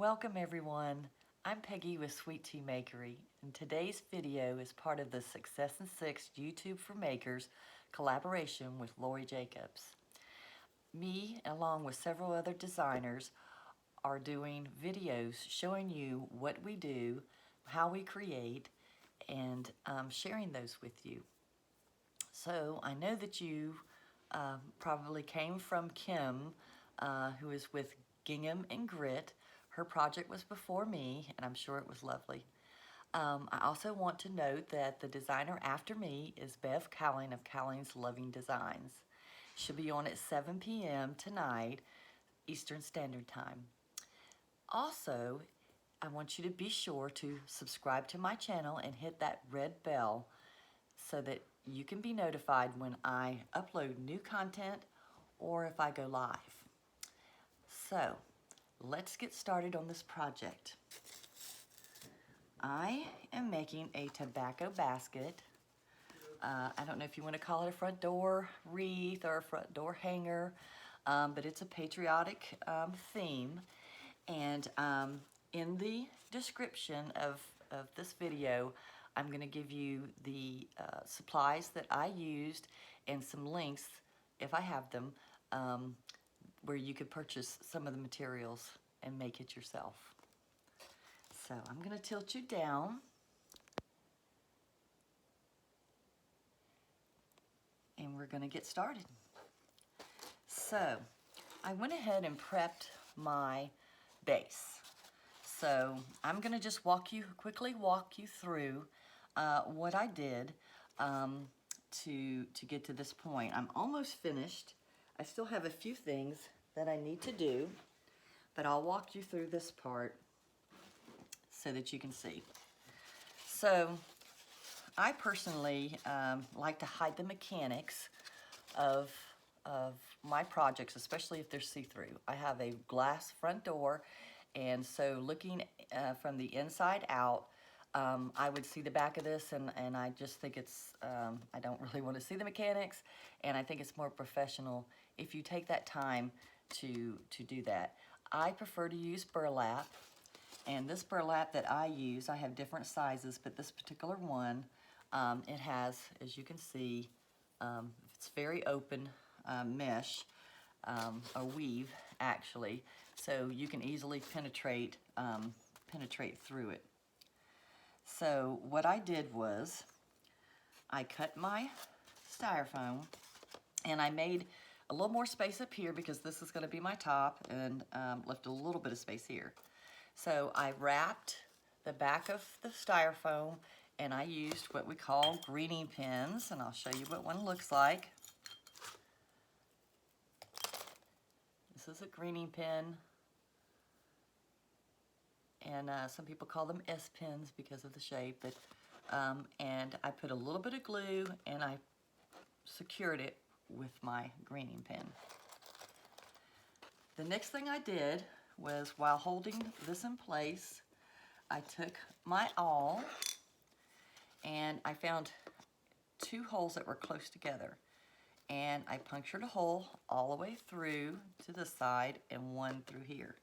Welcome everyone. I'm Peggy with Sweet Tea Makery, and today's video is part of the Success in 6 YouTube for Makers collaboration with Lori Jacobs. Me, along with several other designers, are doing videos showing you what we do, how we create, and sharing those with you. So I know that you probably came from Kim, who is with Gingham and Grit. Her project was before me, and I'm sure it was lovely. I also want to note that the designer after me is Bev Cowling of Cowling's Loving Designs. She'll be on at 7 p.m. tonight, Eastern Standard Time. Also, I want you to be sure to subscribe to my channel and hit that red bell so that you can be notified when I upload new content or if I go live. So, let's get started on this project. I am making a tobacco basket. I don't know if you want to call it a front door wreath or a front door hanger, but it's a patriotic theme. And in the description of this video, I'm going to give you the supplies that I used and some links, if I have them, where you could purchase some of the materials and make it yourself. So I'm going to tilt you down. And we're going to get started. So I went ahead and prepped my base. So I'm going to just quickly walk you through what I did to get to this point. I'm almost finished. I still have a few things that I need to do, but I'll walk you through this part so that you can see. So I personally like to hide the mechanics of my projects, especially if they're see-through. I have a glass front door, and so looking from the inside out, I would see the back of this, and I just think it's, I don't really want to see the mechanics, and I think it's more professional if you take that time to do that. I prefer to use burlap, and this burlap that I use, I have different sizes, but this particular one, it has, as you can see, it's very open mesh, a weave actually, so you can easily penetrate through it. So what I did was I cut my styrofoam and I made a little more space up here because this is going to be my top, and left a little bit of space here. So I wrapped the back of the styrofoam and I used what we call greening pins, and I'll show you what one looks like. This is a greening pin, and some people call them S pins because of the shape. But and I put a little bit of glue and I secured it with my greening pin. The next thing I did was, while holding this in place, I took my awl and I found two holes that were close together, and I punctured a hole all the way through to the side and one through here.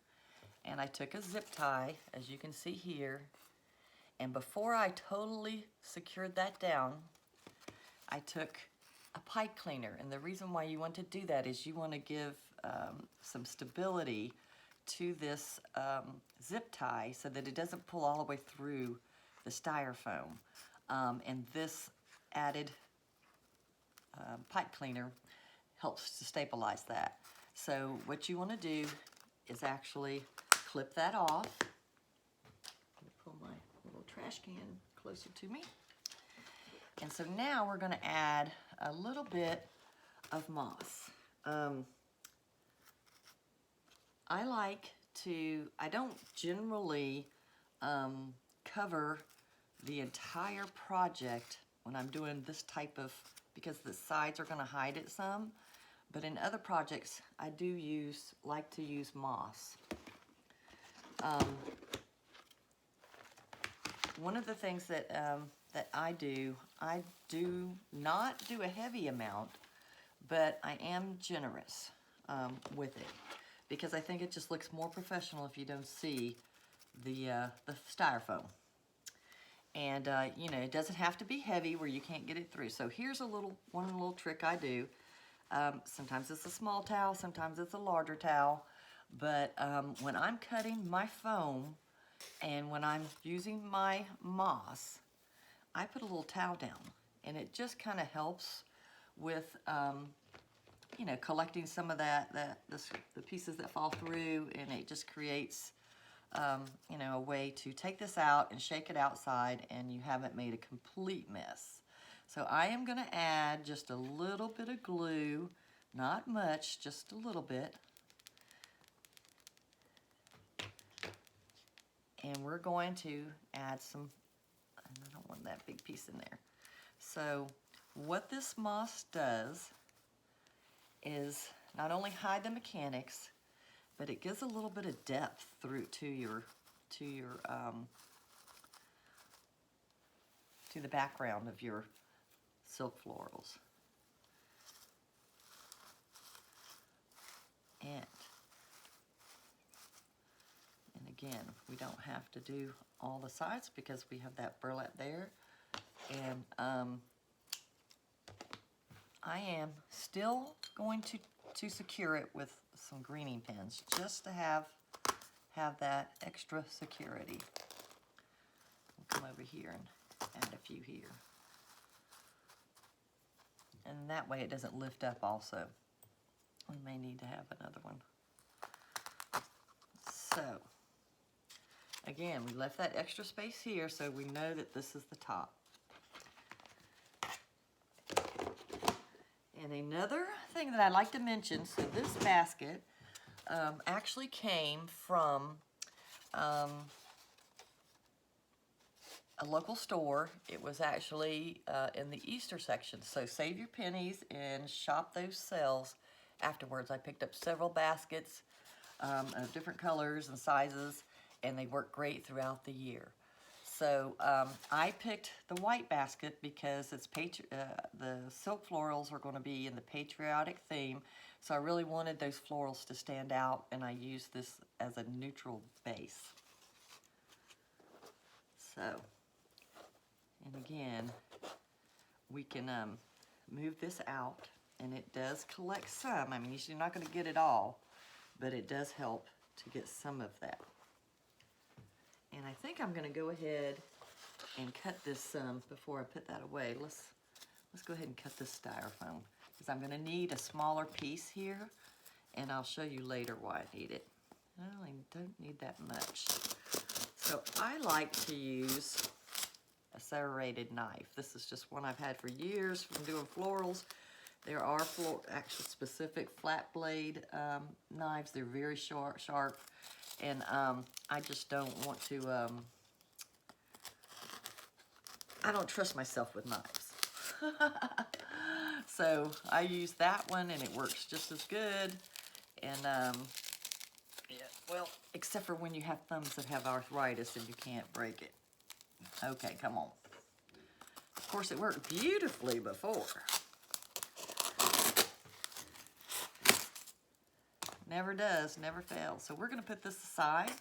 And I took a zip tie, as you can see here, and before I totally secured that down, I took a pipe cleaner. And the reason why you want to do that is you want to give some stability to this zip tie so that it doesn't pull all the way through the styrofoam. And this added pipe cleaner helps to stabilize that. So what you want to do is actually clip that off. I'm going to pull my little trash can closer to me. And so now we're going to add a little bit of moss. I don't generally cover the entire project when I'm doing this type of, because the sides are going to hide it some, but in other projects I do like to use moss. One of the things that I do not do a heavy amount, but I am generous with it. because I think it just looks more professional if you don't see the styrofoam. And you know, it doesn't have to be heavy where you can't get it through. So here's one little trick I do. Sometimes it's a small towel, sometimes it's a larger towel. But when I'm cutting my foam and when I'm using my moss, I put a little towel down, and it just kind of helps with you know, collecting some of the pieces that fall through, and it just creates you know, a way to take this out and shake it outside, and you haven't made a complete mess. So I am going to add just a little bit of glue, not much, just a little bit. And we're going to add some, I don't want that big piece in there. So what this moss does is not only hide the mechanics, but it gives a little bit of depth through to the background of your silk florals. And again, we don't have to do all the sides because we have that burlap there. And I am still going to secure it with some greening pins, just to have that extra security. We'll come over here and add a few here. And that way it doesn't lift up also. We may need to have another one. So, again, we left that extra space here so we know that this is the top. And another thing that I'd like to mention, so this basket actually came from a local store. It was actually in the Easter section, so save your pennies and shop those sales afterwards. I picked up several baskets of different colors and sizes, and they work great throughout the year. So I picked the white basket because it's the silk florals are going to be in the patriotic theme. So I really wanted those florals to stand out, and I used this as a neutral base. So, and again, we can move this out, and it does collect some. I mean, you're not going to get it all, but it does help to get some of that. And I think I'm going to go ahead and cut this before I put that away. Let's go ahead and cut this styrofoam, because I'm going to need a smaller piece here, and I'll show you later why I need it. I really don't need that much. So I like to use a serrated knife. This is just one I've had for years from doing florals. There are actual specific flat blade knives. They're very sharp, and I just don't want to, I don't trust myself with knives. So I use that one, and it works just as good. And yeah, well, except for when you have thumbs that have arthritis and you can't break it. Okay, come on. Of course, it worked beautifully before. Never does, never fails. So we're going to put this aside,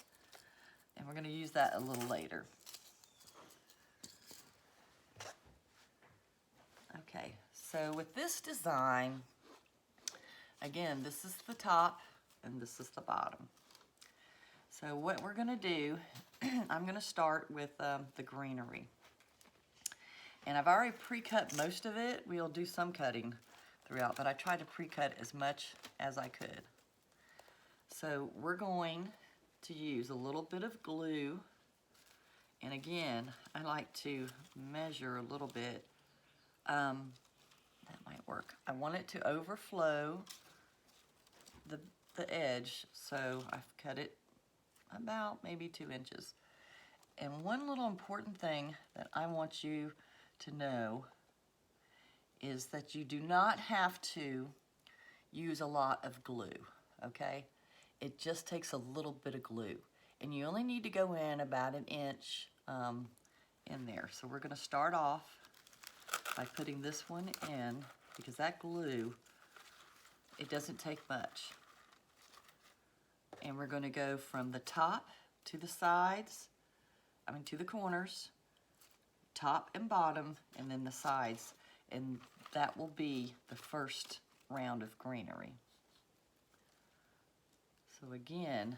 and we're going to use that a little later. Okay, so with this design, again, this is the top and this is the bottom. So what we're going to do, I'm going to start with the greenery. And I've already pre-cut most of it. We'll do some cutting throughout, but I tried to pre-cut as much as I could. So we're going to use a little bit of glue. And again, I like to measure a little bit. That might work. I want it to overflow the edge, so I've cut it about maybe 2 inches. And one little important thing that I want you to know is that you do not have to use a lot of glue, okay? It just takes a little bit of glue, and you only need to go in about 1 inch in there. So we're going to start off by putting this one in, because that glue, it doesn't take much. And we're going to go from the top to the sides, to the corners, top and bottom, and then the sides. And that will be the first round of greenery. So again,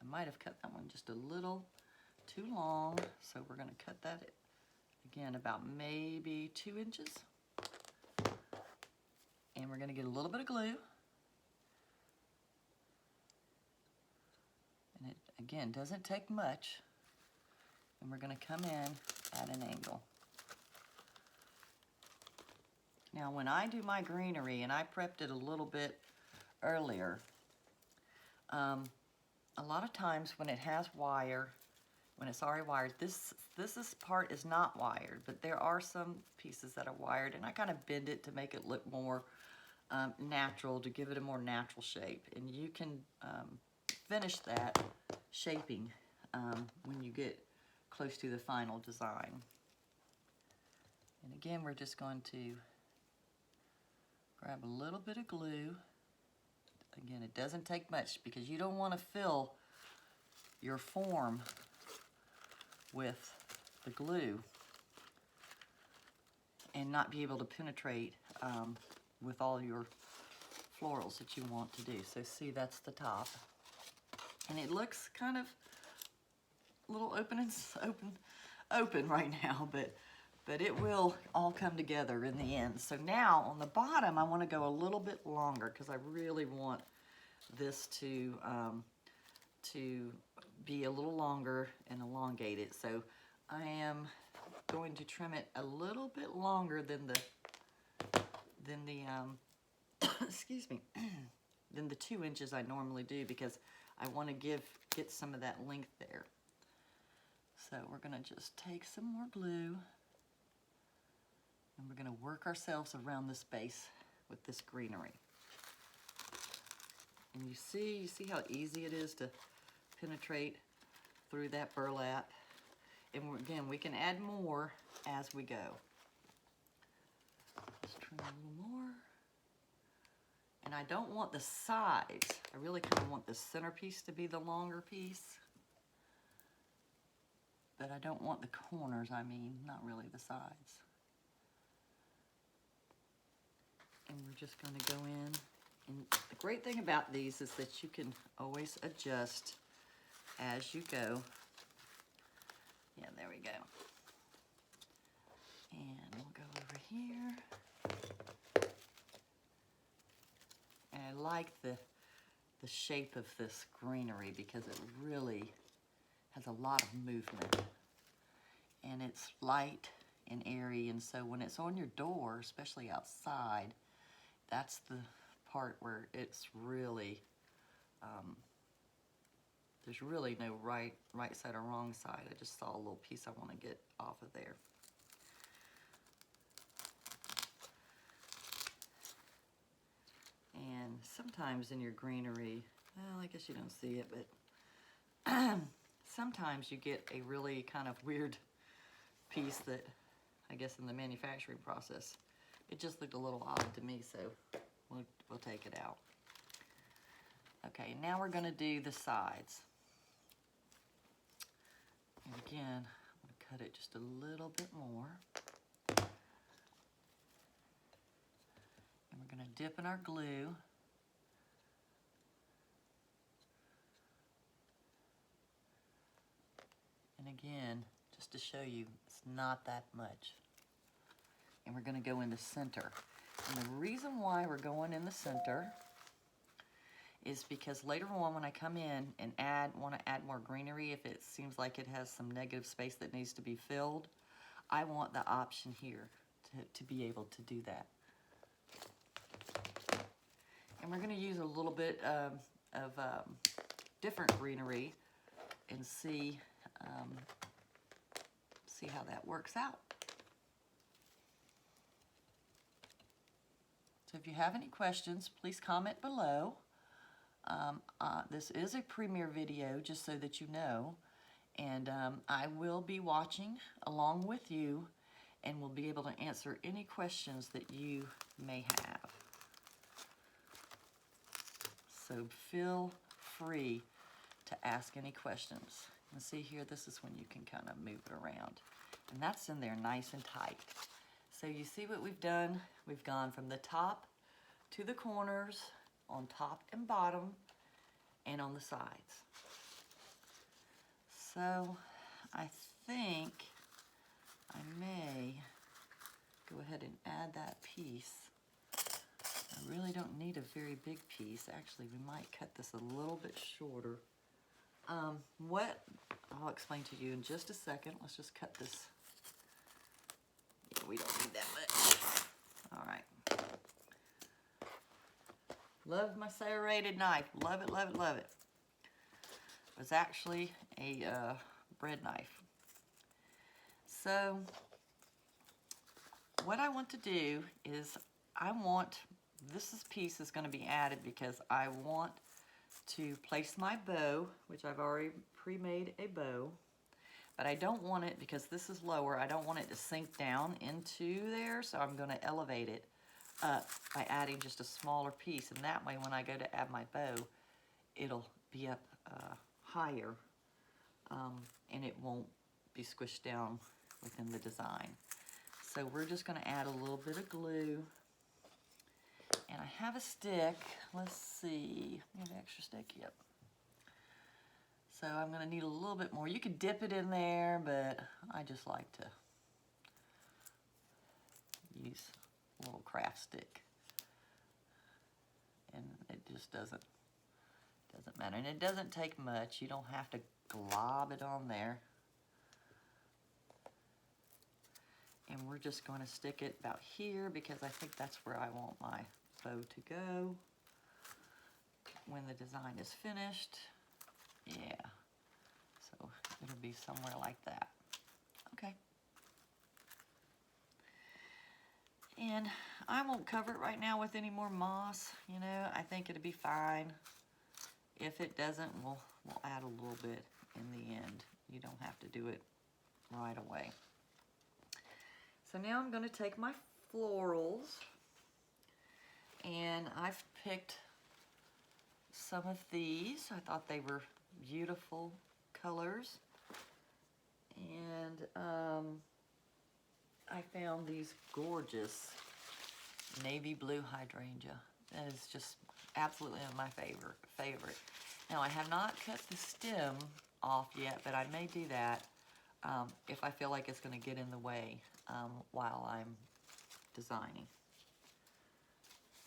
I might have cut that one just a little too long, so we're going to cut that again about maybe 2 inches. And we're going to get a little bit of glue. And it, again, doesn't take much. And we're going to come in at an angle. Now, when I do my greenery, and I prepped it a little bit earlier, a lot of times when it has wire, when it's already wired, this part is not wired, but there are some pieces that are wired, and I kind of bend it to make it look more natural, to give it a more natural shape. And you can finish that shaping when you get close to the final design. And again, we're just going to grab a little bit of glue. Again, it doesn't take much because you don't want to fill your form with the glue and not be able to penetrate with all your florals that you want to do. So see, that's the top. And it looks kind of a little open right now, but it will all come together in the end. So now on the bottom, I want to go a little bit longer because I really want this to be a little longer and elongate it. So I am going to trim it a little bit longer than the excuse me, than the 2 inches I normally do, because I want to get some of that length there. So we're going to just take some more glue, and we're going to work ourselves around this base with this greenery. And you see how easy it is to penetrate through that burlap. And again, we can add more as we go. Just trim a little more. And I don't want the sides. I really kind of want the centerpiece to be the longer piece. But I don't want the corners, not really the sides. And we're just going to go in. And the great thing about these is that you can always adjust as you go. Yeah, there we go. And we'll go over here. And I like the shape of this greenery because it really has a lot of movement. And it's light and airy, and so when it's on your door, especially outside, that's the part where it's really, there's really no right side or wrong side. I just saw a little piece I want to get off of there. And sometimes in your greenery, well, I guess you don't see it, but sometimes you get a really kind of weird piece that, I guess in the manufacturing process, it just looked a little odd to me, so we'll take it out. Okay, now we're going to do the sides. And again, I'm going to cut it just a little bit more. And we're going to dip in our glue. And again, just to show you, it's not that much. And we're going to go in the center. And the reason why we're going in the center is because later on when I come in and want to add more greenery, if it seems like it has some negative space that needs to be filled, I want the option here to be able to do that. And we're going to use a little bit of different greenery and see how that works out. So if you have any questions, please comment below. This is a premiere video, just so that you know, and I will be watching along with you and will be able to answer any questions that you may have. So feel free to ask any questions. And see here, this is when you can kind of move it around. And that's in there nice and tight. So you see what we've done? We've gone from the top to the corners, on top and bottom, and on the sides. So I think I may go ahead and add that piece. I really don't need a very big piece. Actually, we might cut this a little bit shorter. What I'll explain to you in just a second. Let's just cut this. Yeah, we don't need that much. All right. Love my serrated knife. Love it, love it, love it. It's actually a bread knife. So what I want to do is this piece is going to be added because I want to place my bow, which I've already pre-made a bow, but I don't want it, because this is lower, I don't want it to sink down into there, so I'm going to elevate it up by adding just a smaller piece, and that way when I go to add my bow, it'll be up higher, and it won't be squished down within the design. So we're just going to add a little bit of glue. And I have a stick. Let's see. I have an extra stick. Yep. So I'm going to need a little bit more. You could dip it in there, but I just like to use a little craft stick. And it just doesn't matter. And it doesn't take much. You don't have to glob it on there. And we're just going to stick it about here because I think that's where I want my bow to go when the design is finished. Yeah, so it'll be somewhere like that. Okay. And I won't cover it right now with any more moss. You know, I think it'll be fine. If it doesn't, we'll add a little bit in the end. You don't have to do it right away. So now I'm going to take my florals, and I've picked some of these. I thought they were beautiful colors, and I found these gorgeous navy blue hydrangea. That is just absolutely my favorite. Now I have not cut the stem off yet, but I may do that if I feel like it's going to get in the way while I'm designing.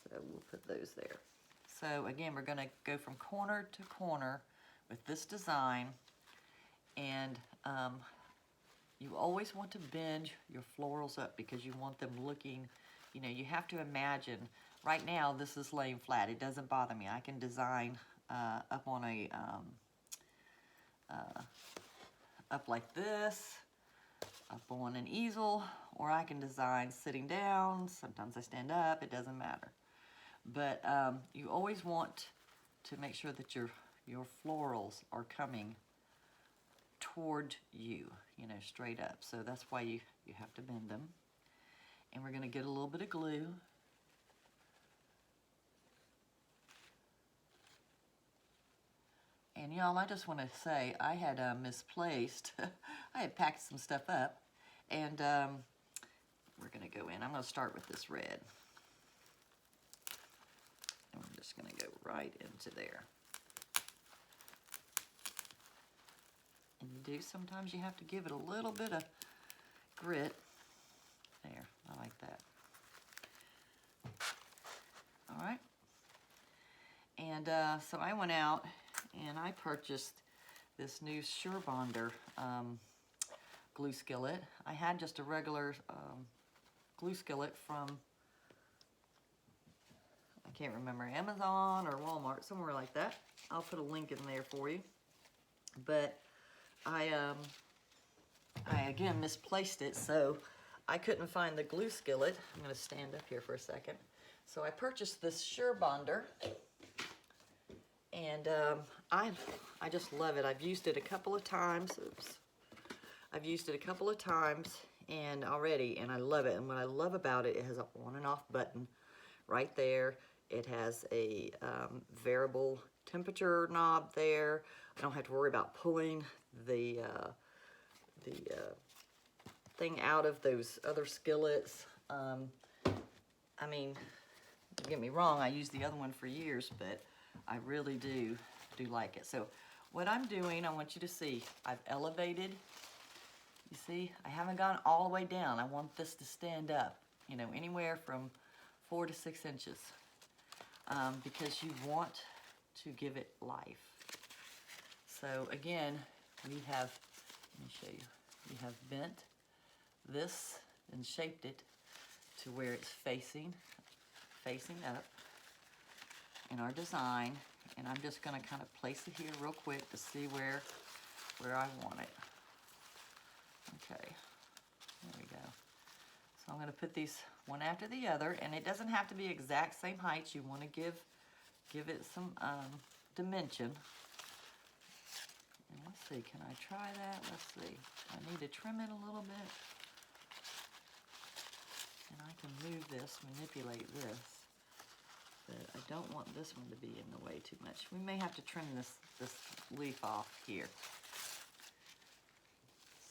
So we'll put those there. So again, we're going to go from corner to corner with this design, and you always want to bend your florals up because you want them looking, you know, you have to imagine, right now this is laying flat. It doesn't bother me. I can design up on a, up like this, up on an easel, or I can design sitting down. Sometimes I stand up, it doesn't matter. But you always want to make sure that your florals are coming toward you, you know, straight up. So that's why you have to bend them. And we're going to get a little bit of glue. And y'all, I just want to say, I had misplaced, I had packed some stuff up, and we're going to go in. I'm going to start with this red. And we're just going to go right into there. And you do, sometimes you have to give it a little bit of grit. There, I like that. All right. And so I went out and I purchased this new Surebonder glue skillet. I had just a regular glue skillet from, I can't remember, Amazon or Walmart, somewhere like that. I'll put a link in there for you. But I again misplaced it, so I couldn't find the glue skillet. I'm going to stand up here for a second. So I purchased this Surebonder, and I just love it. I've used it a couple of times. Oops. I've used it a couple of times and already, and I love it. And what I love about it, it has an on and off button right there. It has a variable temperature knob there. I don't have to worry about pulling the thing out of those other skillets. I mean, don't get me wrong, I used the other one for years, but I really do like it. So what I'm doing, I want you to see, I've elevated. You see, I haven't gone all the way down. I want this to stand up, you know, anywhere from 4 to 6 inches, because you want to give it life. So again, we have, let me show you, we have bent this and shaped it to where it's facing up in our design. And I'm just going to kind of place it here real quick to see where I want it. Okay, there we go. So I'm going to put these one after the other, and it doesn't have to be exact same height. You want to give it some dimension. And let's see, can I try that? Let's see. I need to trim it a little bit. And I can move this, manipulate this. But I don't want this one to be in the way too much. We may have to trim this leaf off here.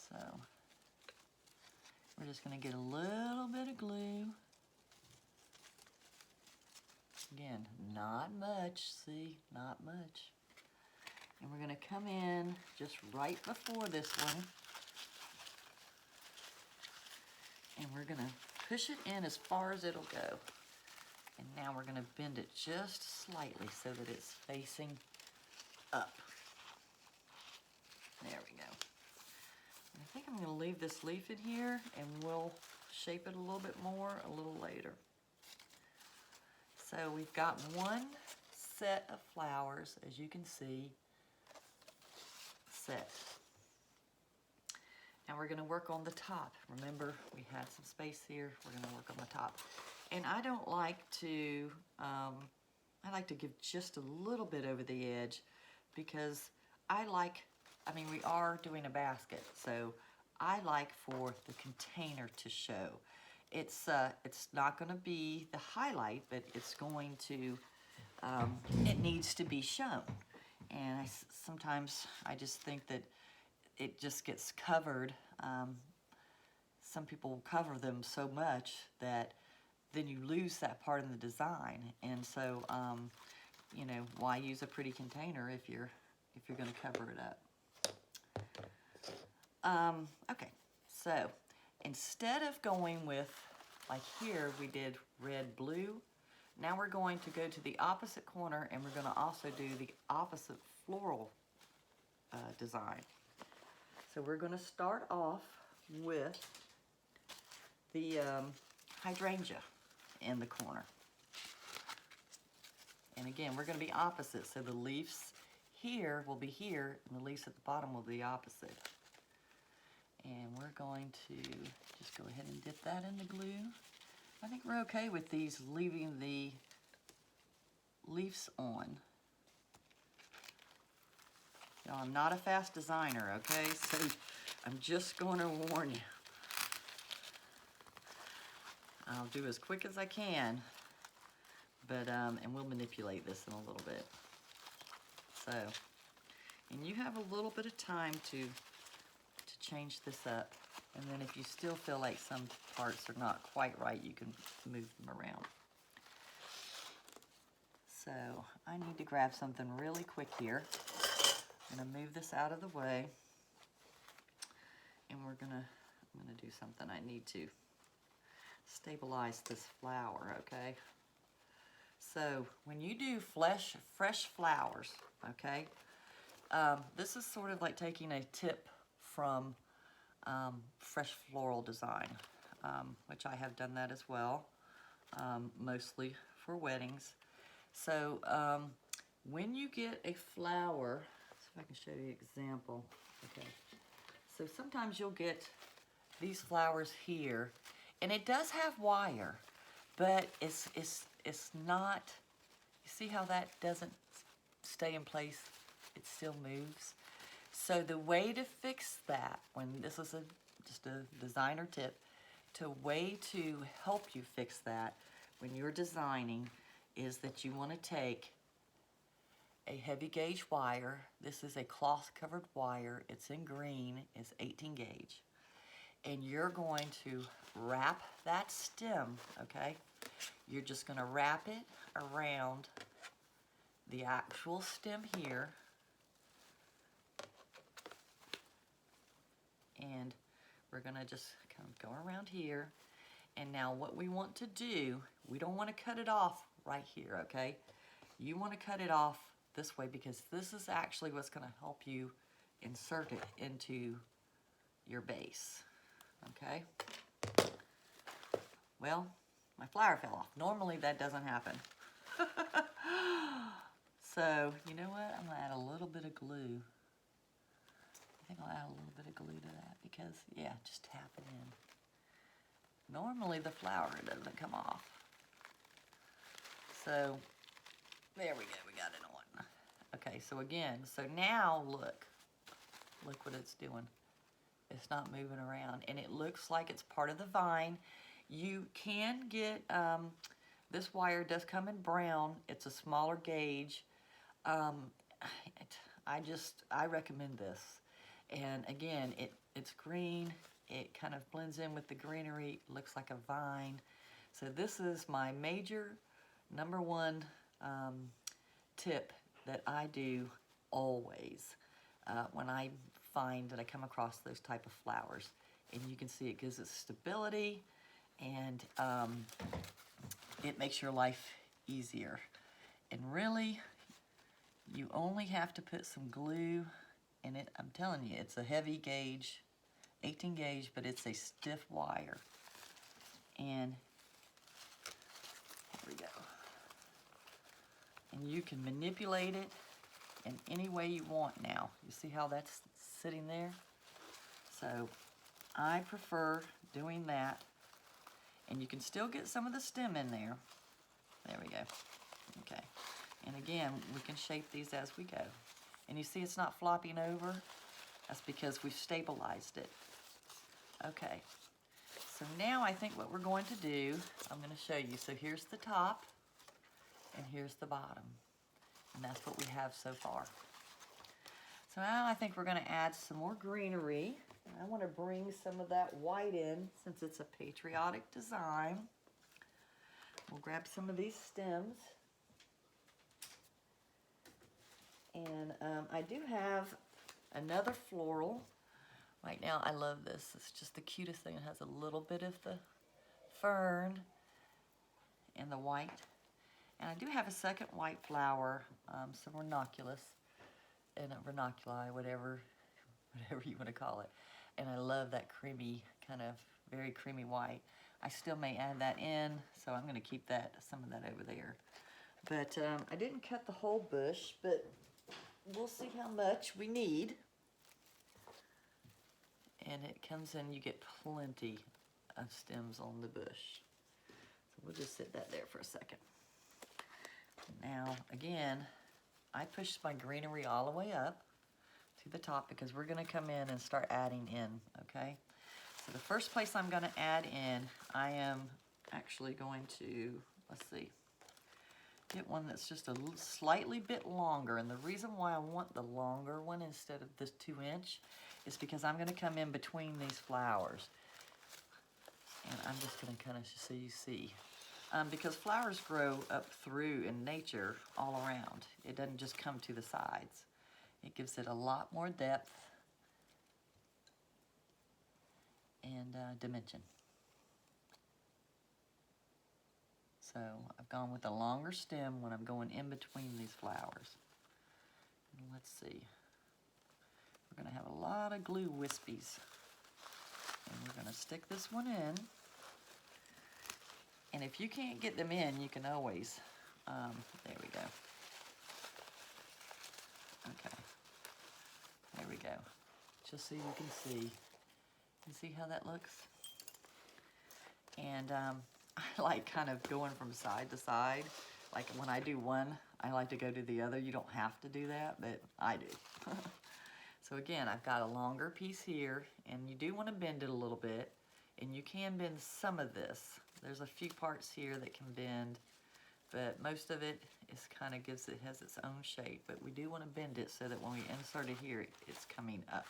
So we're just going to get a little bit of glue. Again, not much, see, not much. And we're going to come in just right before this one. And we're going to push it in as far as it'll go. And now we're going to bend it just slightly so that it's facing up. There we go. I think I'm going to leave this leaf in here, and we'll shape it a little bit more a little later. So we've got one set of flowers, as you can see, set. Now we're going to work on the top. Remember, we had some space here. We're going to work on the top. And I don't like to, I like to give just a little bit over the edge, because we are doing a basket, so I like for the container to show. It's not going to be the highlight, but it's going to, it needs to be shown. And sometimes I just think that it just gets covered. Some people cover them so much that then you lose that part in the design. And so, you know, why use a pretty container if you're going to cover it up? Okay, so instead of going with, like here we did red, blue, now we're going to go to the opposite corner, and we're going to also do the opposite floral design. So we're going to start off with the hydrangea in the corner. And again, we're going to be opposite, so the leaves here will be here, and the leaves at the bottom will be opposite. And we're going to just go ahead and dip that in the glue. I think we're okay with these leaving the leaves on. Now, I'm not a fast designer, okay? So I'm just going to warn you. I'll do as quick as I can, but and we'll manipulate this in a little bit. So, and you have a little bit of time to change this up, and then if you still feel like some parts are not quite right, you can move them around. So I need to grab something really quick here. I'm going to move this out of the way, and I'm going to do something. I need to stabilize this flower, okay? So when you do fresh flowers, okay, this is sort of like taking a tip from Fresh Floral Design, which I have done that as well, mostly for weddings. So when you get a flower, see if I can show you an example. Okay, so sometimes you'll get these flowers here, and it does have wire, but it's not, you see how that doesn't stay in place? It still moves. So the way to fix that, when this is just a designer tip, way to help you fix that when you're designing is that you want to take a heavy gauge wire. This is a cloth covered wire. It's in green. It's 18 gauge. And you're going to wrap that stem, okay? You're just going to wrap it around the actual stem here. And we're going to just kind of go around here. And now what we want to do, we don't want to cut it off right here, okay? You want to cut it off this way because this is actually what's going to help you insert it into your base, okay? Well, my flower fell off. Normally that doesn't happen. So, you know what? I'm going to add a little bit of glue. I think I'll add a little bit of glue to that because, yeah, just tap it in. Normally the flower doesn't come off. So, there we go. We got it on. Okay, so again, so now look what it's doing. It's not moving around, and it looks like it's part of the vine. You can get, this wire does come in brown. It's a smaller gauge. I recommend this. And again, it's green. It kind of blends in with the greenery. Looks like a vine. So this is my major #1 tip that I do always when I find that I come across those type of flowers. And you can see it gives it stability, and it makes your life easier. And really, you only have to put some glue in it. I'm telling you, it's a heavy gauge, 18 gauge, but it's a stiff wire. And here we go. And you can manipulate it in any way you want now. You see how that's sitting there? So I prefer doing that. And you can still get some of the stem in there. There we go. Okay. And again, we can shape these as we go. And you see it's not flopping over? That's because we've stabilized it. Okay. So now I think what we're going to do, I'm going to show you. So here's the top, and here's the bottom. And that's what we have so far. So now I think we're going to add some more greenery. And I want to bring some of that white in since it's a patriotic design. We'll grab some of these stems. And I do have another floral. Right now I love this. It's just the cutest thing. It has a little bit of the fern and the white. And I do have a second white flower, some ranunculus, and a ranunculi, whatever you want to call it. And I love that creamy, kind of very creamy white. I still may add that in, so I'm going to keep some of that over there. But I didn't cut the whole bush, but we'll see how much we need. And it comes in, you get plenty of stems on the bush. So we'll just sit that there for a second. Now, again, I pushed my greenery all the way up to the top because we're going to come in and start adding in, okay? So the first place I'm going to add in, I am actually going to, let's see, get one that's just a slightly bit longer. And the reason why I want the longer one instead of this 2-inch is because I'm going to come in between these flowers. And I'm just going to kind of, so you see. Because flowers grow up through in nature all around. It doesn't just come to the sides. It gives it a lot more depth and dimension. So I've gone with a longer stem when I'm going in between these flowers. And let's see. We're going to have a lot of glue wispies. And we're going to stick this one in. And if you can't get them in, you can always, there we go. Okay. There we go. Just so you can see. You see how that looks? And I like kind of going from side to side. Like when I do one, I like to go to the other. You don't have to do that, but I do. So again, I've got a longer piece here, and you do want to bend it a little bit, and you can bend some of this. There's a few parts here that can bend. but most of it is kind of has its own shape, but we do want to bend it so that when we insert it here, it's coming up.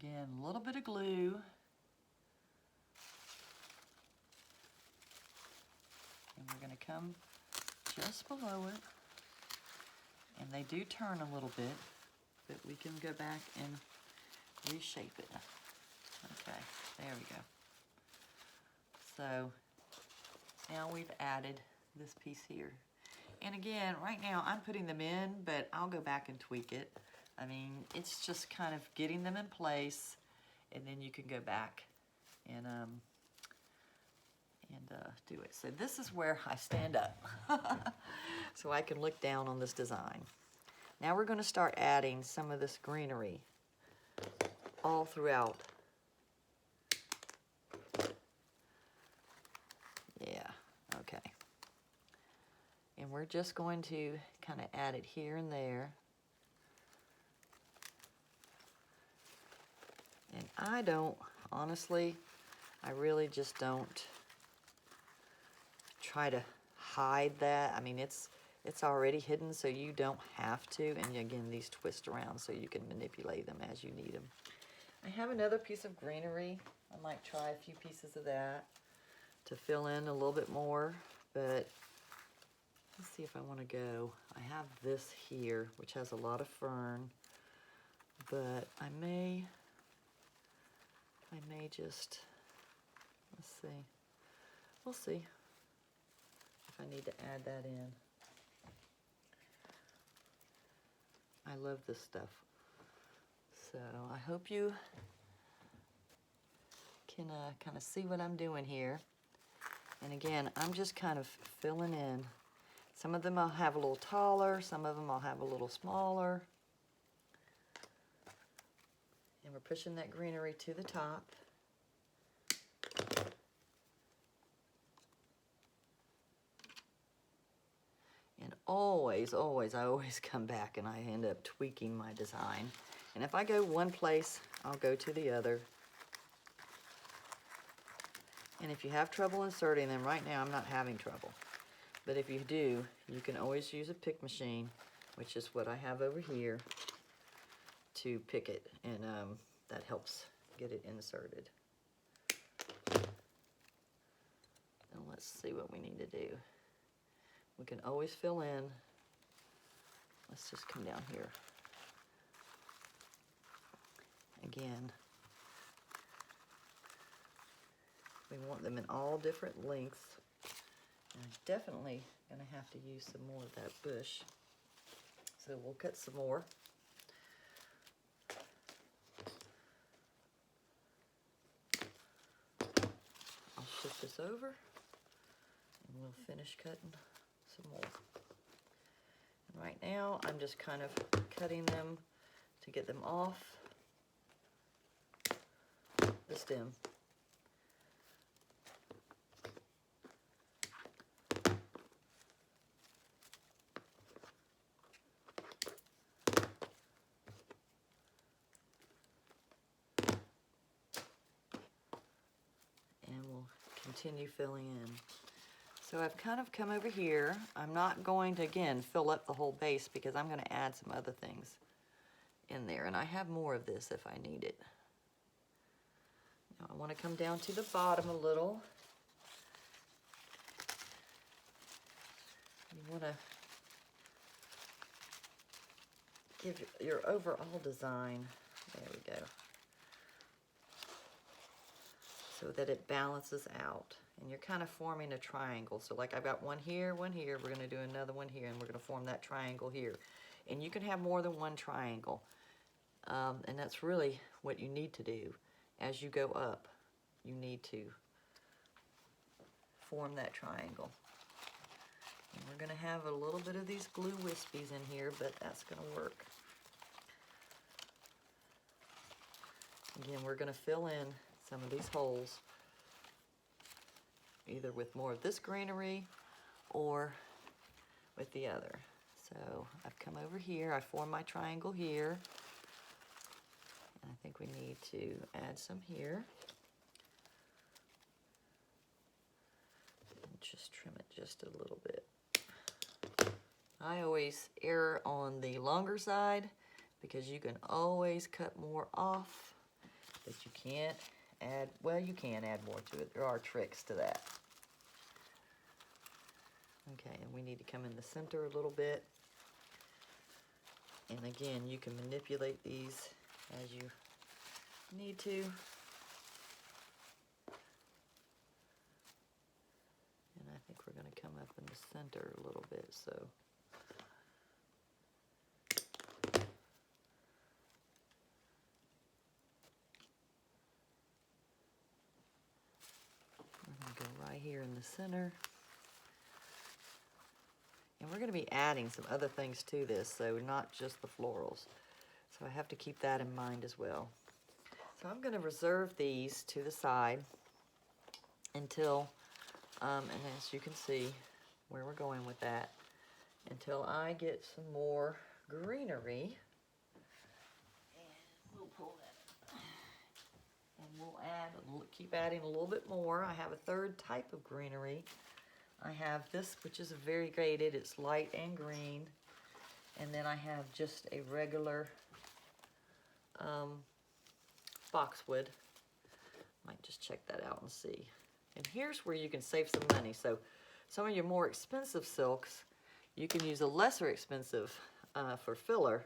Again, a little bit of glue. And we're going to come just below it. And they do turn a little bit, but we can go back and reshape it. Okay, there we go. So now we've added this piece here. And again, right now I'm putting them in, but I'll go back and tweak it. I mean, it's just kind of getting them in place, and then you can go back and do it. So this is where I stand up so I can look down on this design. Now we're going to start adding some of this greenery all throughout. Yeah, okay. And we're just going to kind of add it here and there. And I don't, honestly, I really just don't try to hide that. I mean, it's already hidden, so you don't have to. And again, these twist around so you can manipulate them as you need them. I have another piece of greenery. I might try a few pieces of that to fill in a little bit more, but let's see if I want to go. I have this here, which has a lot of fern, but I may just, let's see. We'll see if I need to add that in. I love this stuff. So I hope you can kind of see what I'm doing here. And again, I'm just kind of filling in. Some of them I'll have a little taller, some of them I'll have a little smaller. And we're pushing that greenery to the top. And always, I always come back and I end up tweaking my design. And if I go one place, I'll go to the other. And if you have trouble inserting them, right now I'm not having trouble. But if you do, you can always use a pick machine, which is what I have over here, to pick it, and that helps get it inserted. And let's see what we need to do. We can always fill in. Let's just come down here. Again, we want them in all different lengths. And I'm definitely going to have to use some more of that bush. So we'll cut some more. I'll shift this over and we'll finish cutting some more. And right now I'm just kind of cutting them to get them off the stem. Continue filling in. So I've kind of come over here. I'm not going to, again, fill up the whole base because I'm going to add some other things in there. And I have more of this if I need it. Now I want to come down to the bottom a little. You want to give your overall design, there we go, so that it balances out. And you're kind of forming a triangle. So like I've got one here, we're going to do another one here, and we're going to form that triangle here. And you can have more than one triangle. And that's really what you need to do. As you go up, you need to form that triangle. And we're going to have a little bit of these glue wispies in here, but that's going to work. Again, we're going to fill in some of these holes, either with more of this greenery or with the other. So I've come over here, I form my triangle here, and I think we need to add some here. just trim it just a little bit. I always err on the longer side because you can always cut more off, but you can't add, well, you can add more to it. There are tricks to that. Okay, and we need to come in the center a little bit. And again, you can manipulate these as you need to. And I think we're going to come up in the center a little bit, so. We're going to go right here in the center. And we're going to be adding some other things to this, so not just the florals. So I have to keep that in mind as well. So I'm going to reserve these to the side until, and as you can see where we're going with that, until I get some more greenery. And we'll pull that up. And we'll add, keep adding a little bit more. I have a third type of greenery. I have this, which is very graded. It's light and green. And then I have just a regular boxwood. Might just check that out and see. And here's where you can save some money. So some of your more expensive silks, you can use a lesser expensive for filler.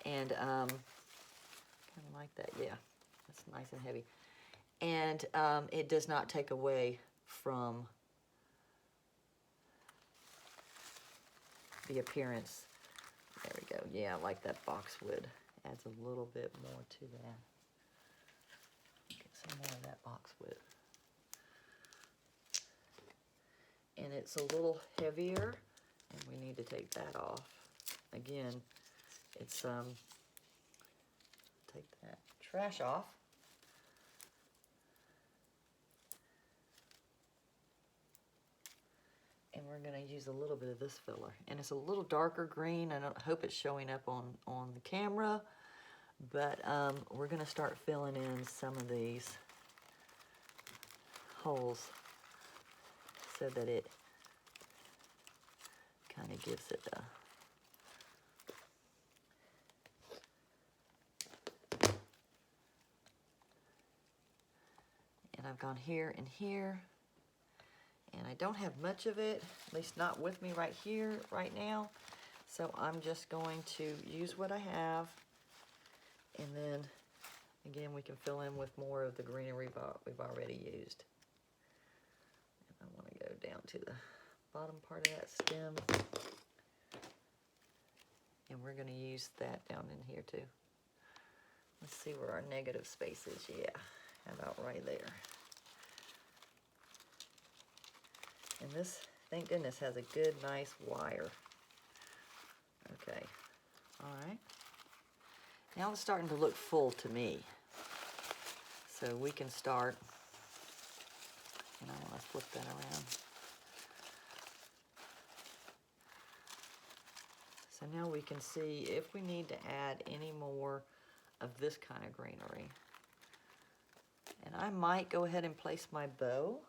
And kind of like that, yeah. That's nice and heavy. And it does not take away from the appearance. There we go. Yeah, I like that boxwood. Adds a little bit more to that. Get some more of that boxwood. And it's a little heavier, and we need to take that off. Again, it's take that trash off. And we're going to use a little bit of this filler. And it's a little darker green. I don't hope it's showing up on the camera. But we're going to start filling in some of these holes so that it kind of gives it a... And I've gone here and here. And I don't have much of it, at least not with me right here, right now. So I'm just going to use what I have. And then, again, we can fill in with more of the greenery we've already used. And I want to go down to the bottom part of that stem. And we're going to use that down in here too. Let's see where our negative space is. Yeah, about right there. And this, thank goodness, has a good, nice wire. Okay, all right. Now it's starting to look full to me. So we can start, and I want to flip that around. So now we can see if we need to add any more of this kind of greenery. And I might go ahead and place my bow.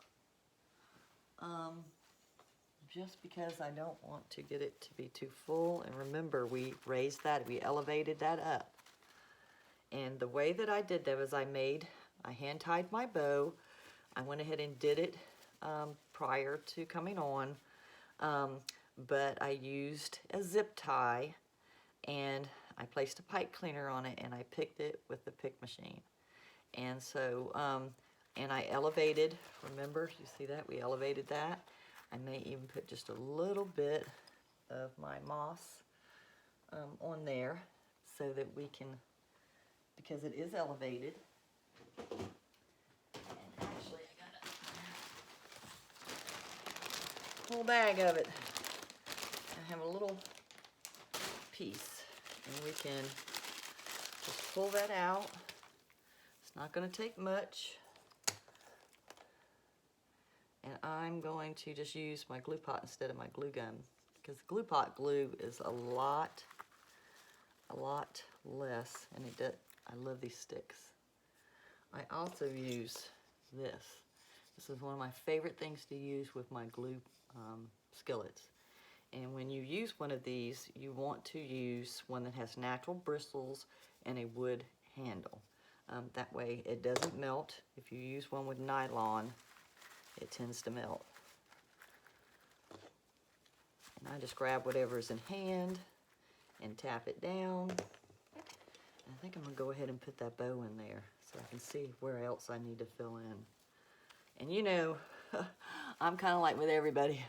Just because I don't want to get it to be too full. And remember, we raised that, we elevated that up. And the way that I did that was I hand tied my bow. I went ahead and did it prior to coming on. But I used a zip tie and I placed a pipe cleaner on it and I picked it with the pick machine. And so, and I elevated, remember, you see that? We elevated that. I may even put just a little bit of my moss on there so that we can, because it is elevated. And actually, I got a whole bag of it. I have a little piece, and we can just pull that out. It's not going to take much. And I'm going to just use my glue pot instead of my glue gun, because glue pot glue is a lot less, and it does. I love these sticks. I also use this. This is one of my favorite things to use with my glue skillets. And when you use one of these, you want to use one that has natural bristles and a wood handle. That way it doesn't melt. If you use one with nylon, it tends to melt. And I just grab whatever's in hand and tap it down. I think I'm gonna go ahead and put that bow in there so I can see where else I need to fill in. And you know, I'm kind of like with everybody.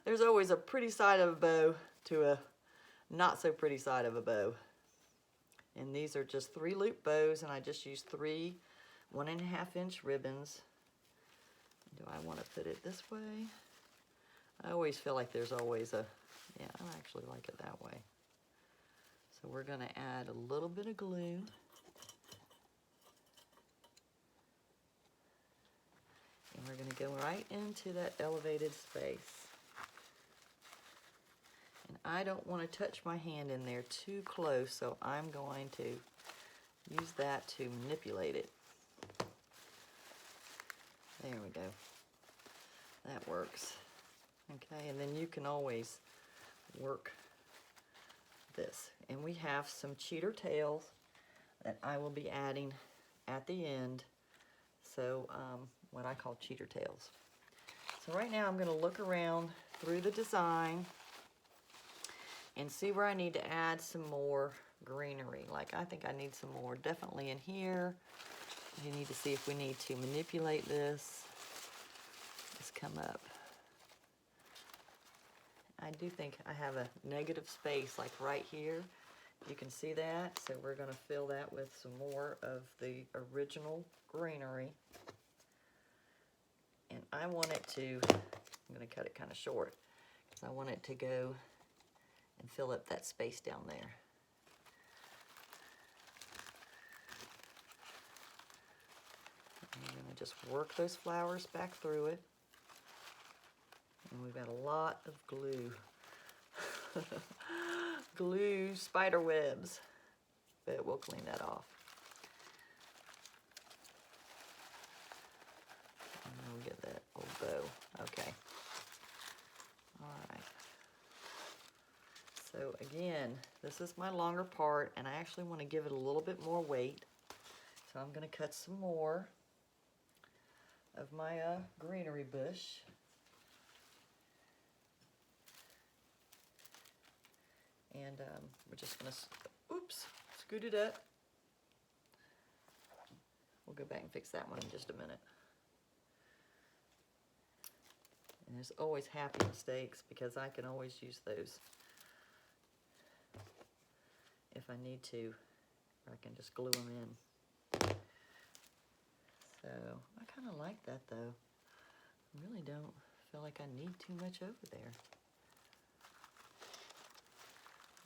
There's always a pretty side of a bow to a not so pretty side of a bow. And these are just 3 loop bows, and I just used 3 1.5-inch ribbons. Do I want to put it this way? I always feel like there's always a, yeah, I actually like it that way. So we're going to add a little bit of glue. And we're going to go right into that elevated space. And I don't want to touch my hand in there too close, so I'm going to use that to manipulate it. There we go. That works. Okay, and then you can always work this. And we have some cheater tails that I will be adding at the end. So what I call cheater tails. So right now I'm going to look around through the design and see where I need to add some more greenery. Like I think I need some more definitely in here. You need to see if we need to manipulate this. Just come up. I do think I have a negative space like right here. You can see that. So we're going to fill that with some more of the original greenery. And I want it to, I'm going to cut it kind of short, because I want it to go and fill up that space down there. I'm going to just work those flowers back through it. And we've got a lot of glue. Glue spider webs. But we'll clean that off. And we'll get that old bow. Okay. Alright. So again, this is my longer part, and I actually want to give it a little bit more weight. So I'm going to cut some more of my greenery bush. And we're just going to, oops, scoot it up. We'll go back and fix that one in just a minute. And there's always happy mistakes because I can always use those if I need to, or I can just glue them in. So I kind of like that though. I really don't feel like I need too much over there.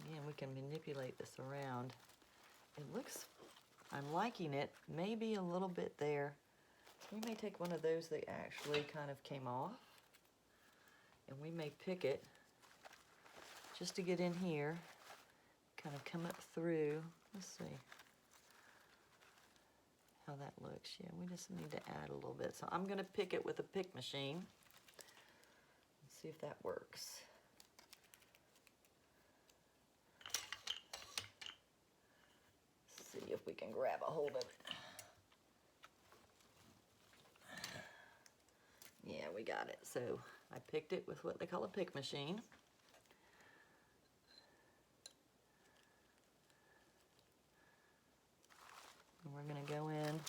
Again, we can manipulate this around. It looks, I'm liking it, maybe a little bit there. So we may take one of those that actually kind of came off, and we may pick it just to get in here, kind of come up through. Let's see how that looks. Yeah, we just need to add a little bit. So I'm going to pick it with a pick machine and see if that works. See if we can grab a hold of it. Yeah, we got it. So I picked it with what they call a pick machine. And we're going to go in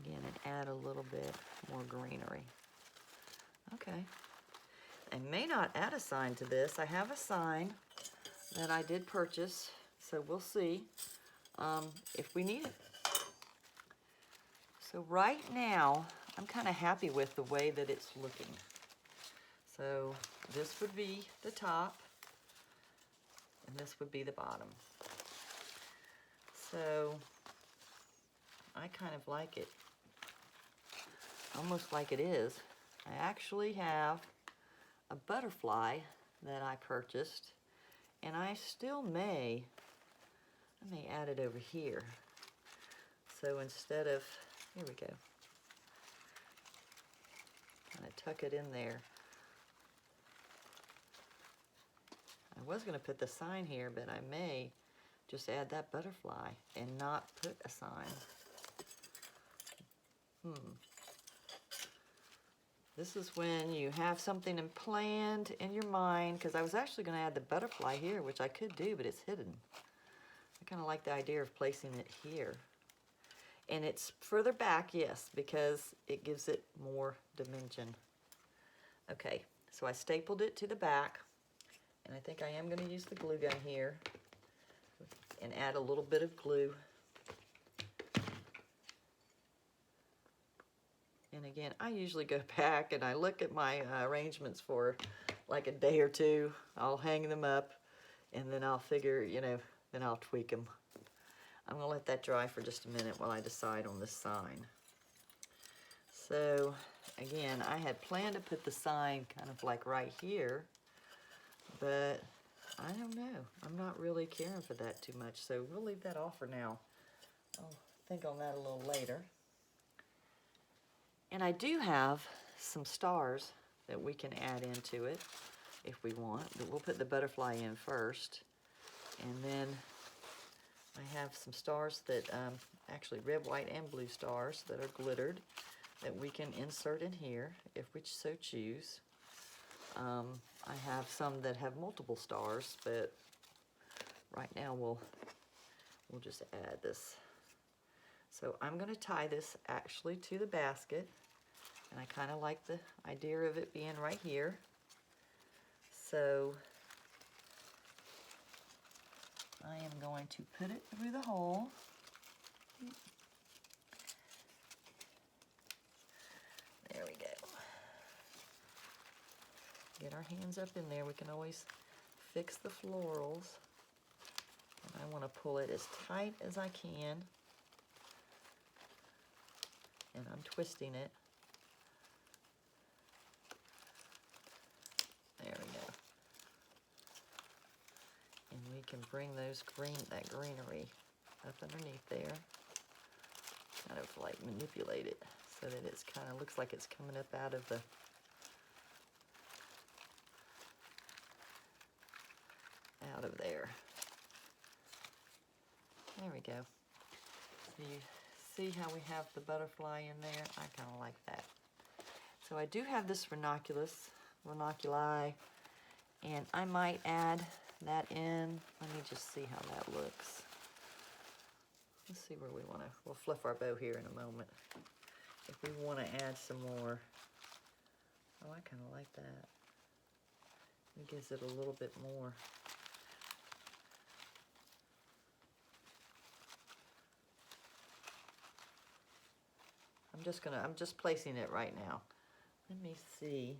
again and add a little bit more greenery. Okay. I may not add a sign to this. I have a sign that I did purchase, so we'll see if we need it. So right now, I'm kind of happy with the way that it's looking. So this would be the top, and this would be the bottom. So I kind of like it, almost like it is. I actually have a butterfly that I purchased, and I may add it over here. So instead of, here we go. kind of tuck it in there. I was going to put the sign here, but I may just add that butterfly and not put a sign. This is when you have something planned in your mind, because I was actually going to add the butterfly here, which I could do, but it's hidden. I kind of like the idea of placing it here. And it's further back, yes, because it gives it more dimension. Okay, so I stapled it to the back, and I think I am going to use the glue gun here and add a little bit of glue. And again, I usually go back and I look at my arrangements for like a day or two. I'll hang them up, and then I'll figure, you know, then I'll tweak them. I'm gonna let that dry for just a minute while I decide on this sign. So again, I had planned to put the sign kind of like right here, but I don't know. I'm not really caring for that too much, so we'll leave that off for now. I'll think on that a little later. And I do have some stars that we can add into it if we want, but we'll put the butterfly in first. And then I have some stars that, actually red, white, and blue stars that are glittered that we can insert in here if we so choose. I have some that have multiple stars, but right now we'll just add this. So I'm going to tie this actually to the basket, and I kind of like the idea of it being right here. So I am going to put it through the hole. There we go. Get our hands up in there. We can always fix the florals. And I want to pull it as tight as I can. And I'm twisting it. There we go. And we can bring that greenery up underneath there. Kind of like manipulate it so that it's kind of looks like it's coming up out of there. There we go. So you see how we have the butterfly in there? I kind of like that. So I do have this ranunculi, and I might add that in. Let me just see how that looks. Let's see where we want to, we'll fluff our bow here in a moment. If we want to add some more, oh, I kind of like that. It gives it a little bit more. I'm just placing it right now. Let me see.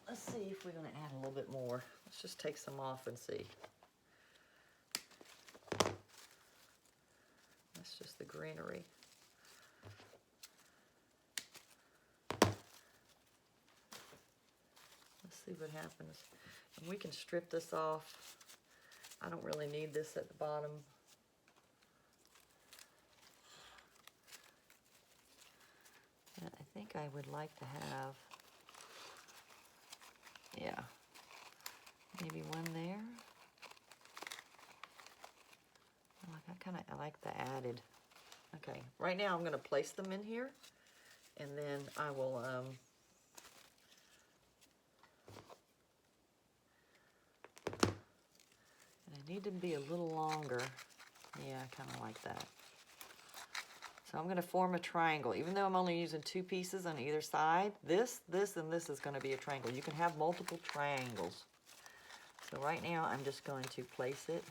Let's see if we're going to add a little bit more. Let's just take some off and see. That's just the greenery. Let's see what happens. And we can strip this off. I don't really need this at the bottom. I think I would like to have, yeah, maybe one there. I like the added. Okay, right now I'm going to place them in here, and then I will, and I need them to be a little longer. Yeah, I kind of like that. So I'm going to form a triangle. Even though I'm only using 2 pieces on either side, this, and this is going to be a triangle. You can have multiple triangles. So right now I'm just going to place it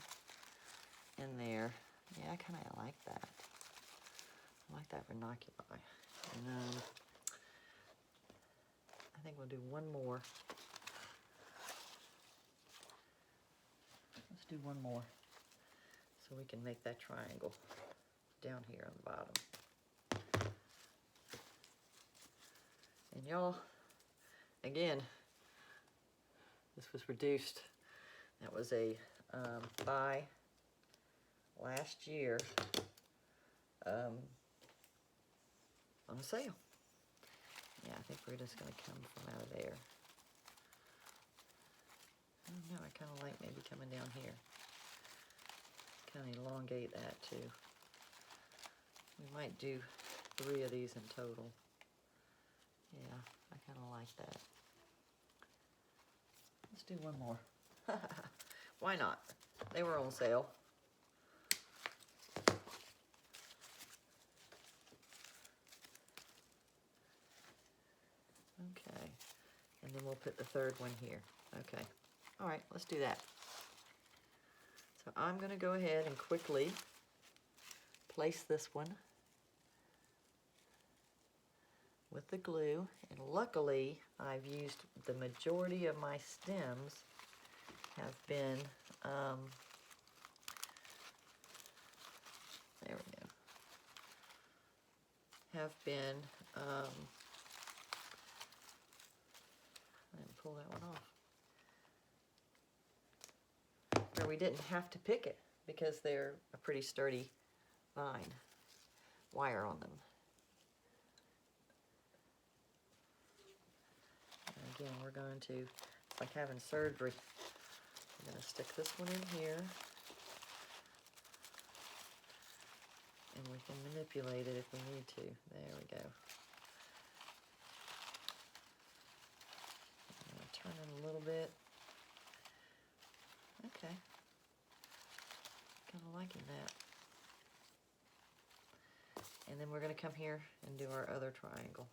in there. Yeah, I kind of like that. I like that ranunculi. And I think we'll do one more. Let's do one more so we can make that triangle down here on the bottom. And y'all, again, this was reduced. That was a buy last year on a sale. Yeah, I think we're just going to come from out of there. I don't know, I kind of like maybe coming down here. Kind of elongate that too. We might do 3 of these in total. Yeah, I kind of like that. Let's do one more. Why not? They were on sale. Okay, and then we'll put the 3rd one here. Okay, all right, let's do that. So I'm going to go ahead and quickly place this one with the glue, and luckily I've used the majority of my stems have been, there we go, have been, I didn't pull that one off, where we didn't have to pick it because they're a pretty sturdy vine, wire on them. Again, we're going to, it's like having surgery. I'm going to stick this one in here. And we can manipulate it if we need to. There we go. I'm going to turn it a little bit. Okay. Kind of liking that. And then we're going to come here and do our other triangle.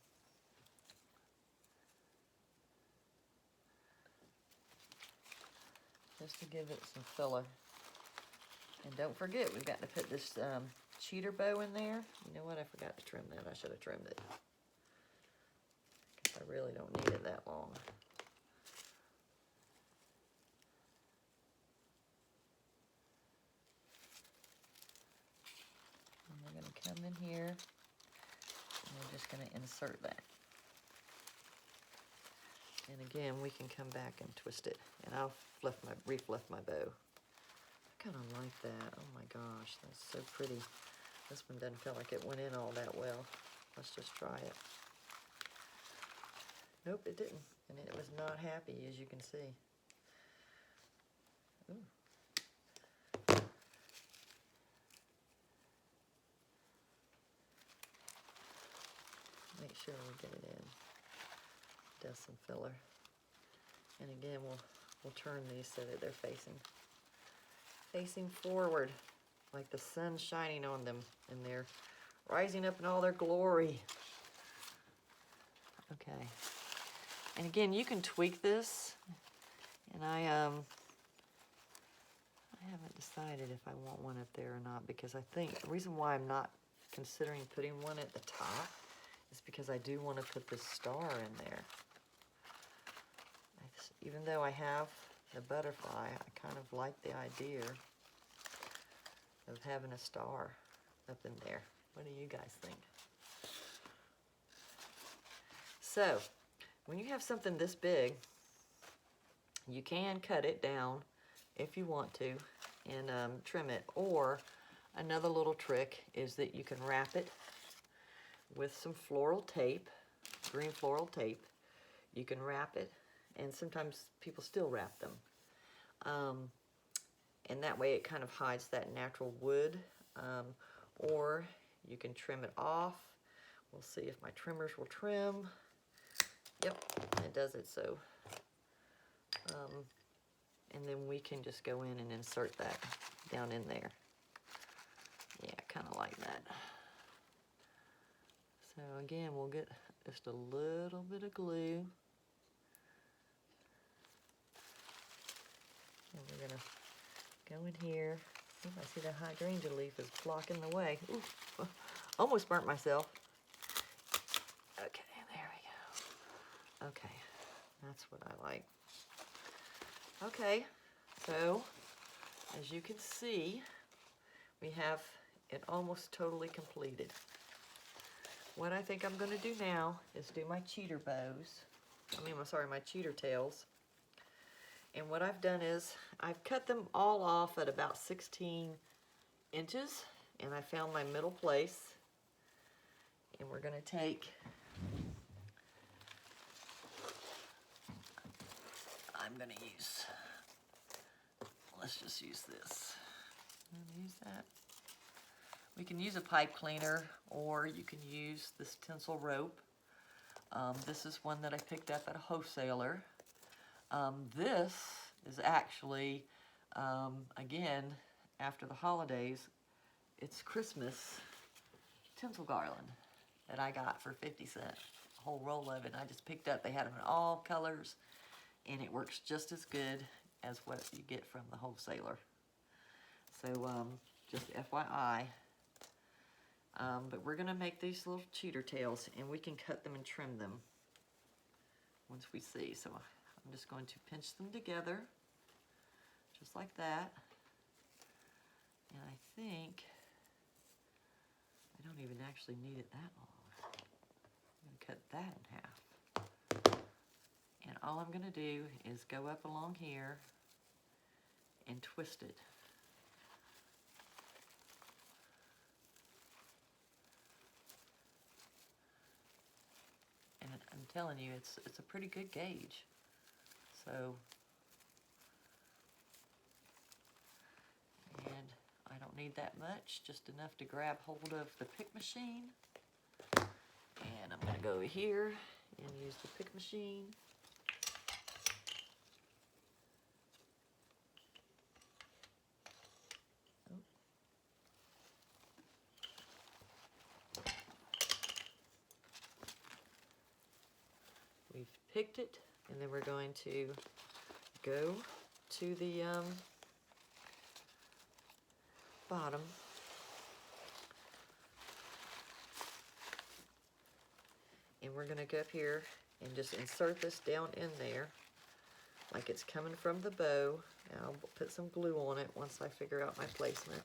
Just to give it some filler. And don't forget, we've got to put this cheater bow in there. You know what? I forgot to trim that. I should have trimmed it. Because I really don't need it that long. And we're going to come in here, and we're just going to insert that. And again, we can come back and twist it. And I'll reflift my bow. I kind of like that. Oh my gosh, that's so pretty. This one doesn't feel like it went in all that well. Let's just try it. Nope, it didn't. And it was not happy, as you can see. Ooh. Make sure we get it in. Does some filler. And again, we'll turn these so that they're facing forward, like the sun shining on them, and they're rising up in all their glory. Okay. And again, you can tweak this, and I haven't decided if I want one up there or not, because I think the reason why I'm not considering putting one at the top is because I do want to put this star in there. Even though I have the butterfly, I kind of like the idea of having a star up in there. What do you guys think? So, when you have something this big, you can cut it down if you want to and trim it. Or another little trick is that you can wrap it with some floral tape, green floral tape. You can wrap it, and sometimes people still wrap them. And that way it kind of hides that natural wood. Or you can trim it off. We'll see if my trimmers will trim. Yep, it does it so. And then we can just go in and insert that down in there. Yeah, kind of like that. So again, we'll get just a little bit of glue. And we're gonna go in here. Ooh, I see the hydrangea leaf is blocking the way. Ooh, almost burnt myself. Okay, there we go. Okay, that's what I like. Okay, so as you can see, we have it almost totally completed. What I think I'm going to do now is do my cheater bows. My cheater tails. And what I've done is I've cut them all off at about 16 inches, and I found my middle place. And we're going to take I'm gonna use, let's just use this. I'm gonna use that. We can use a pipe cleaner, or you can use this tinsel rope. This is one that I picked up at a wholesaler. This is actually, again, after the holidays, it's Christmas tinsel garland that I got for 50 cents. A whole roll of it, and I just picked up. They had them in all colors, and it works just as good as what you get from the wholesaler. So, just FYI. But we're gonna make these little cheater tails, and we can cut them and trim them once we see. So I'm just going to pinch them together, just like that. And I think I don't even actually need it that long. I'm gonna cut that in half. And all I'm gonna do is go up along here and twist it. And I'm telling you, it's a pretty good gauge. So, and I don't need that much, just enough to grab hold of the pick machine. And I'm gonna go over here and use the pick machine. We've picked it, and then we're going to go to the bottom. And we're going to go up here and just insert this down in there like it's coming from the bow. And I'll put some glue on it once I figure out my placement.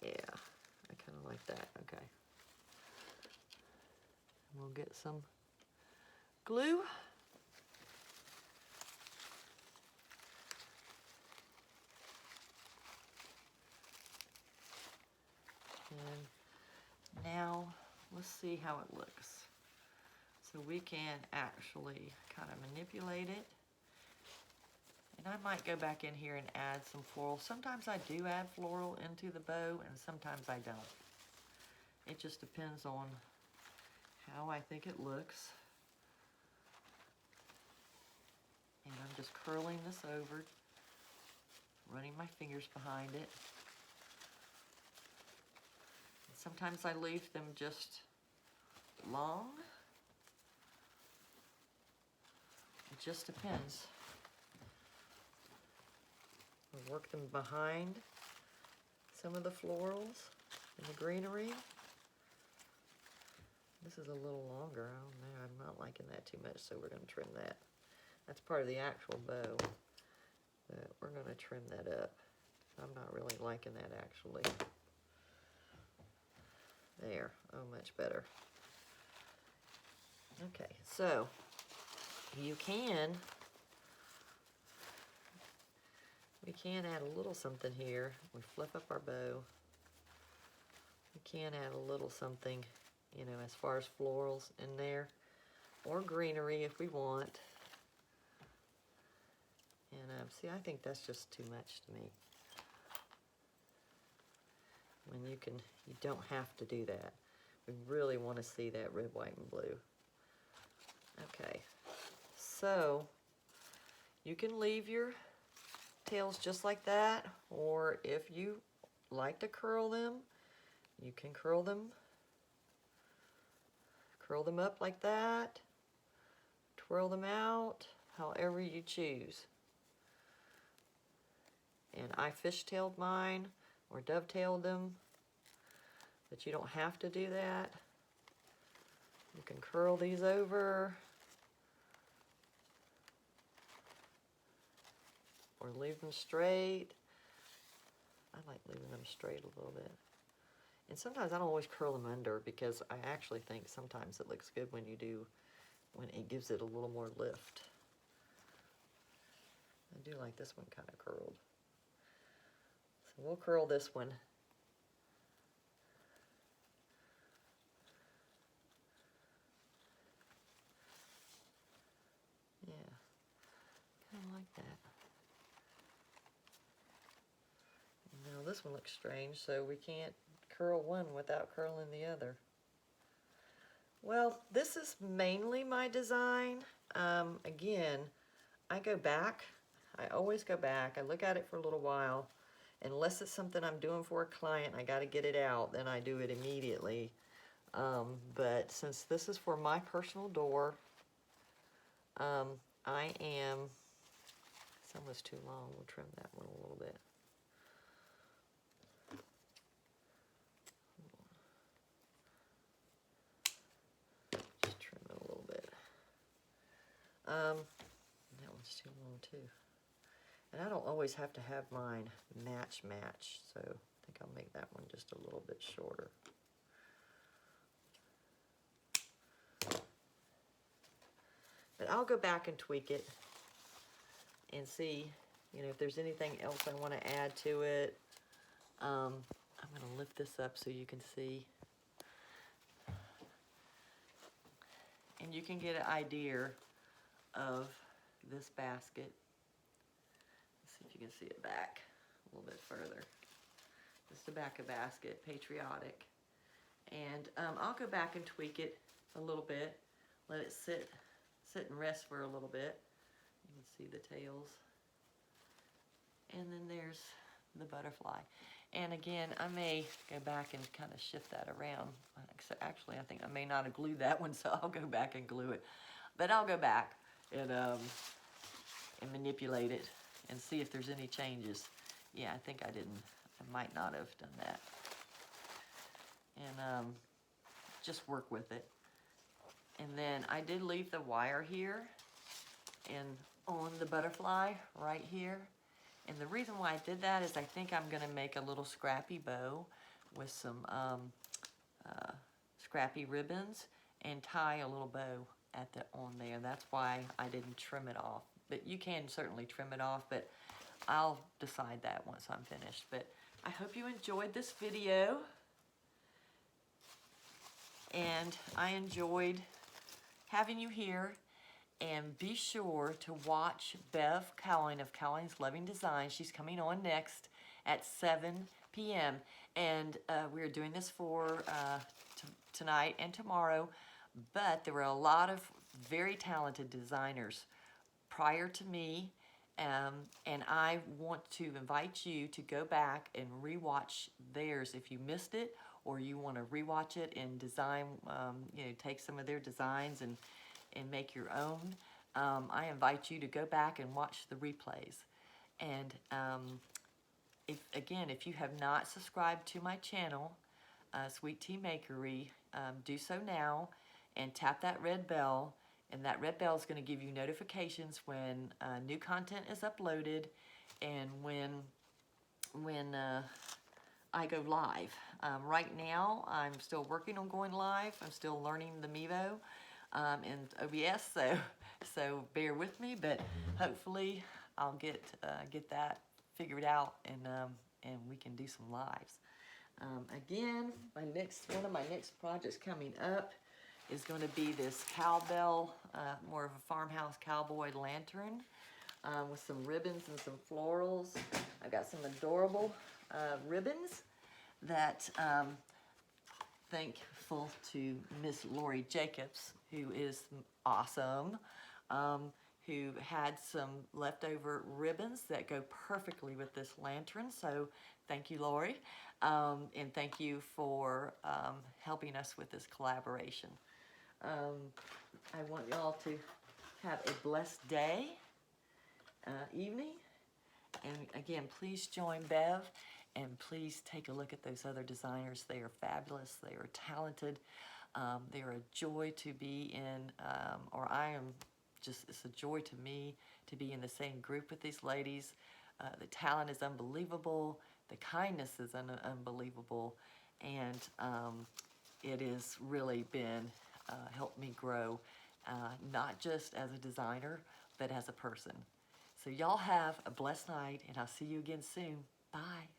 Yeah, I kind of like that. Okay. We'll get some glue. And now let's see how it looks. So we can actually kind of manipulate it. And I might go back in here and add some floral. Sometimes I do add floral into the bow, and sometimes I don't. It just depends on how I think it looks. And I'm just curling this over, running my fingers behind it. And sometimes I leave them just long. It just depends. I work them behind some of the florals in the greenery. This is a little longer. I don't know. I'm not liking that too much, so we're going to trim that. That's part of the actual bow, but we're going to trim that up. I'm not really liking that, actually. There. Oh, much better. Okay, so you can, we can add a little something here. We flip up our bow. We can add a little something, you know, as far as florals in there, or greenery if we want. And see, I think that's just too much to me. When you don't have to do that. We really want to see that red, white, and blue. Okay, so you can leave your tails just like that, or if you like to curl them, you can curl them up like that, twirl them out, however you choose. And I fishtailed mine or dovetailed them, but you don't have to do that. You can curl these over or leave them straight. I like leaving them straight a little bit. And sometimes I don't always curl them under, because I actually think sometimes it looks good when you do, when it gives it a little more lift. I do like this one kind of curled. So we'll curl this one. Yeah, like that. Now this one looks strange, so we can't curl one without curling the other. Well, this is mainly my design. Again, I go back. I always go back. I look at it for a little while. Unless it's something I'm doing for a client, I got to get it out, then I do it immediately. But since this is for my personal door, I am, it's almost too long. We'll trim that one a little bit. Just trim it a little bit. That one's too long too. And I don't always have to have mine match, so I think I'll make that one just a little bit shorter. But I'll go back and tweak it and see, you know, if there's anything else I want to add to it. I'm going to lift this up so you can see. And you can get an idea of this basket. Let's see if you can see it back a little bit further. This is the back of basket, Patriotic. And I'll go back and tweak it a little bit, let it sit and rest for a little bit. You can see the tails. And then there's the butterfly. And again, I may go back and kind of shift that around. Actually, I think I may not have glued that one, so I'll go back and glue it. But I'll go back and manipulate it and see if there's any changes. Yeah, I think I might not have done that. And just work with it. And then I did leave the wire here and on the butterfly right here. And the reason why I did that is I think I'm going to make a little scrappy bow with some scrappy ribbons and tie a little bow on there. That's why I didn't trim it off. But you can certainly trim it off, but I'll decide that once I'm finished. But I hope you enjoyed this video. And I enjoyed having you here. And be sure to watch Bev Cowling of Cowling's Loving Design. She's coming on next at 7 p.m. And we're doing this for tonight and tomorrow. But there were a lot of very talented designers prior to me. And I want to invite you to go back and rewatch theirs if you missed it, or you want to rewatch it and design, you know, take some of their designs and make your own. I invite you to go back and watch the replays. And if you have not subscribed to my channel, Sweet Tea Makery, do so now and tap that red bell. And that red bell is going to give you notifications when new content is uploaded and when I go live. Right now, I'm still working on going live. I'm still learning the Mevo and OBS, so bear with me. But hopefully, I'll get that figured out and we can do some lives. Again, one of my next projects coming up is going to be this cowbell, more of a farmhouse cowboy lantern with some ribbons and some florals. I've got some adorable ribbons that thankful to Miss Lori Jacobs, who is awesome, who had some leftover ribbons that go perfectly with this lantern. So thank you, Lori, and thank you for helping us with this collaboration. I want y'all to have a blessed day, evening, and again, please join Bev, and please take a look at those other designers. They are fabulous. They are talented. They are a joy to be in, it's a joy to me to be in the same group with these ladies. The talent is unbelievable. The kindness is unbelievable. And it has really been helped me grow, not just as a designer, but as a person. So y'all have a blessed night, and I'll see you again soon. Bye.